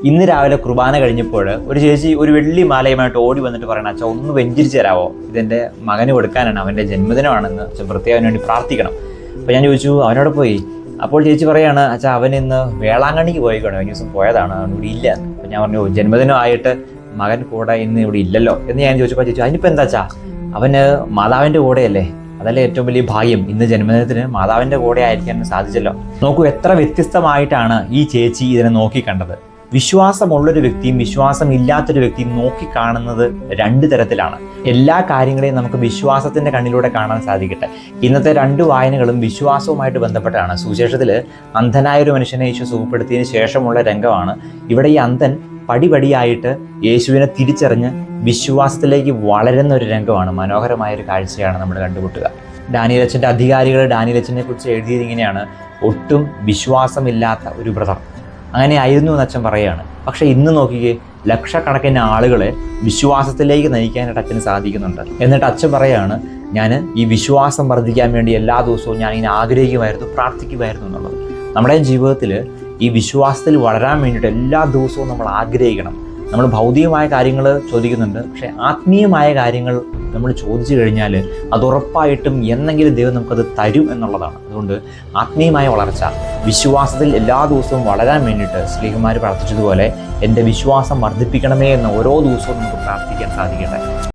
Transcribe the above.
ഇന്ന് രാവിലെ കുർബാന കഴിഞ്ഞപ്പോൾ ഒരു ചേച്ചി ഒരു വെള്ളി മാലയുമായിട്ട് ഓടി വന്നിട്ട് പറയണം, അച്ഛൻ ഒന്ന് വെഞ്ചരിച്ച് തരാമോ, ഇതെൻ്റെ മകന് കൊടുക്കാനാണ്, അവൻ്റെ ജന്മദിനമാണെന്ന് അച്ഛൻ പ്രത്യേകം വേണ്ടി പ്രാർത്ഥിക്കണം. അപ്പോൾ ഞാൻ ചോദിച്ചു അവനോട് പോയി. അപ്പോൾ ചേച്ചി പറയാണ്, അച്ഛാ അവൻ ഇന്ന് വേളാങ്കണ്ണിക്ക് പോയിക്കണം, കഴിഞ്ഞ ദിവസം പോയതാണ്, അവൻ ഇവിടെ ഇല്ല. അപ്പോൾ ഞാൻ പറഞ്ഞു, ജന്മദിനമായിട്ട് മകൻ കൂടെ ഇന്ന് ഇവിടെ ഇല്ലല്ലോ എന്ന് ഞാൻ ചോദിച്ചപ്പോൾ ചേച്ചി അതിനിപ്പോൾ എന്താ അച്ഛാ, അവന് മാതാവിൻ്റെ കൂടെയല്ലേ, അതല്ലേ ഏറ്റവും വലിയ ഭാഗ്യം, ഇന്ന് ജന്മദിനത്തിന് മാതാവിൻ്റെ കൂടെ ആയിരിക്കാൻ സാധിച്ചല്ലോ. നോക്കൂ എത്ര വ്യത്യസ്തമായിട്ടാണ് ഈ ചേച്ചി ഇതിനെ നോക്കിക്കണ്ടത്. വിശ്വാസമുള്ളൊരു വ്യക്തിയും വിശ്വാസമില്ലാത്തൊരു വ്യക്തിയും നോക്കിക്കാണുന്നത് രണ്ട് തരത്തിലാണ്. എല്ലാ കാര്യങ്ങളെയും നമുക്ക് വിശ്വാസത്തിൻ്റെ കണ്ണിലൂടെ കാണാൻ സാധിക്കട്ടെ. ഇന്നത്തെ രണ്ട് വായനകളും വിശ്വാസവുമായിട്ട് ബന്ധപ്പെട്ടാണ്. സുവിശേഷത്തിൽ അന്ധനായൊരു മനുഷ്യനെ യേശു സുഖപ്പെടുത്തിയതിന് ശേഷമുള്ള രംഗമാണ്. ഇവിടെ ഈ അന്ധൻ പടിപടിയായിട്ട് യേശുവിനെ തിരിച്ചറിഞ്ഞ് വിശ്വാസത്തിലേക്ക് വളരുന്ന ഒരു രംഗമാണ്. മനോഹരമായൊരു കാഴ്ചയാണ് നമ്മൾ കണ്ടുമുട്ടുക. ഡാനിയേലച്ചൻ്റെ അധികാരികൾ ഡാനിയേലച്ചനെ കുറിച്ച് എഴുതിയത് ഇങ്ങനെയാണ്: ഒട്ടും വിശ്വാസമില്ലാത്ത ഒരു ബ്രദർ. അങ്ങനെ ആയിരുന്നു എന്ന് അച്ഛൻ പറയുകയാണ്. പക്ഷേ ഇന്ന് നോക്കിക്കേ, ലക്ഷക്കണക്കിന് ആളുകളെ വിശ്വാസത്തിലേക്ക് നയിക്കാനായിട്ട് അച്ഛന് സാധിക്കുന്നുണ്ട്. എന്നിട്ട് അച്ഛൻ പറയുകയാണ്, ഞാൻ ഈ വിശ്വാസം വർദ്ധിക്കാൻ വേണ്ടി എല്ലാ ദിവസവും ഞാൻ ഇങ്ങനെ ആഗ്രഹിക്കുമായിരുന്നു, പ്രാർത്ഥിക്കുമായിരുന്നു എന്നുള്ളത്. നമ്മുടെ ജീവിതത്തിൽ ഈ വിശ്വാസത്തിൽ വളരാൻ വേണ്ടിയിട്ട് എല്ലാ ദിവസവും നമ്മൾ ആഗ്രഹിക്കണം. നമ്മൾ ഭൗതികമായ കാര്യങ്ങൾ ചോദിക്കുന്നുണ്ട്, പക്ഷേ ആത്മീയമായ കാര്യങ്ങൾ നമ്മൾ ചോദിച്ചു കഴിഞ്ഞാൽ അത് ഉറപ്പായിട്ടും എന്നെങ്കിലും ദൈവം നമുക്കത് തരും എന്നുള്ളതാണ്. അതുകൊണ്ട് ആത്മീയമായ വളർച്ച, വിശ്വാസത്തിൽ എല്ലാ ദിവസവും വളരാൻ വേണ്ടിയിട്ട് ശ്ലീഹന്മാർ പ്രാർത്ഥിച്ചതുപോലെ എൻ്റെ വിശ്വാസം വർദ്ധിപ്പിക്കണമേ എന്ന് ഓരോ ദിവസവും നമുക്ക് പ്രാർത്ഥിക്കാൻ സാധിക്കട്ടെ.